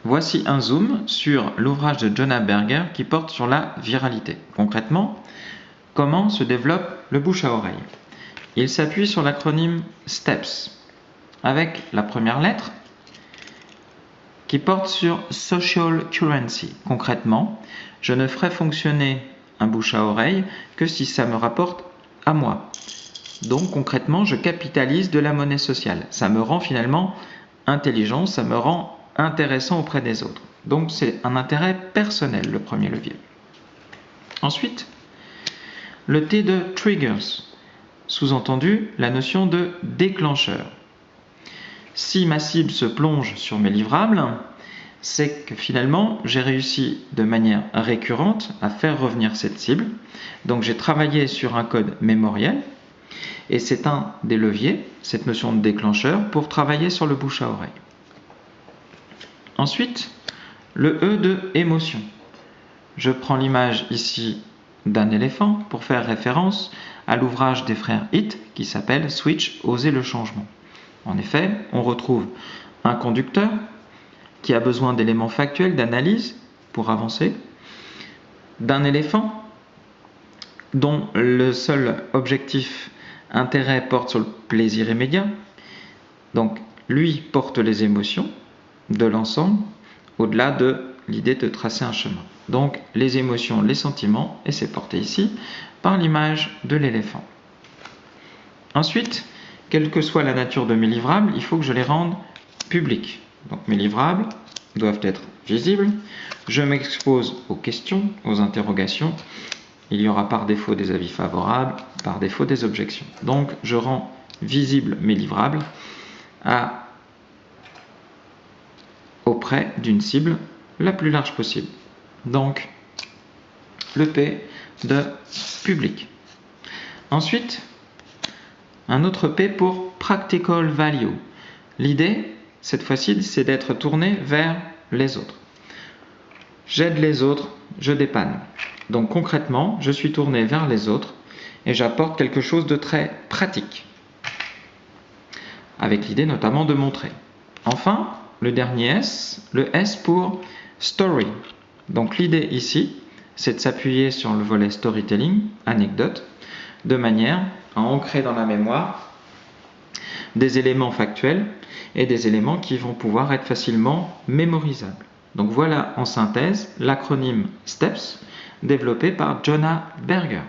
Voici un zoom sur l'ouvrage de Jonah Berger qui porte sur la viralité. Concrètement, comment se développe le bouche à oreille? Il s'appuie sur l'acronyme STEPS, avec la première lettre qui porte sur Social Currency. Concrètement, je ne ferai fonctionner un bouche à oreille que si ça me rapporte à moi. Donc concrètement, je capitalise de la monnaie sociale. Ça me rend finalement intelligent, ça me rend intéressant auprès des autres. Donc c'est un intérêt personnel, le premier levier. Ensuite, le T de triggers, sous-entendu la notion de déclencheur. Si ma cible se plonge sur mes livrables, c'est que finalement j'ai réussi de manière récurrente à faire revenir cette cible. Donc j'ai travaillé sur un code mémoriel et c'est un des leviers, cette notion de déclencheur, pour travailler sur le bouche à oreille. Ensuite, le E de émotion. Je prends l'image ici d'un éléphant pour faire référence à l'ouvrage des frères Hitt qui s'appelle Switch, oser le changement. En effet, on retrouve un conducteur qui a besoin d'éléments factuels, d'analyse pour avancer, d'un éléphant dont le seul objectif intérêt porte sur le plaisir immédiat. Donc, lui porte les émotions de l'ensemble, au-delà de l'idée de tracer un chemin. Donc, les émotions, les sentiments, et c'est porté ici par l'image de l'éléphant. Ensuite, quelle que soit la nature de mes livrables, il faut que je les rende publics. Donc, mes livrables doivent être visibles. Je m'expose aux questions, aux interrogations. Il y aura par défaut des avis favorables, par défaut des objections. Donc, je rends visibles mes livrables auprès d'une cible la plus large possible. Donc, le P de public. Ensuite, un autre P pour practical value. L'idée, cette fois-ci, c'est d'être tourné vers les autres. J'aide les autres, je dépanne. Donc concrètement, je suis tourné vers les autres et j'apporte quelque chose de très pratique, avec l'idée notamment de montrer. Enfin, le dernier S, le S pour story. Donc l'idée ici, c'est de s'appuyer sur le volet storytelling, anecdote, de manière à ancrer dans la mémoire des éléments factuels et des éléments qui vont pouvoir être facilement mémorisables. Donc voilà en synthèse l'acronyme STEPS développé par Jonah Berger.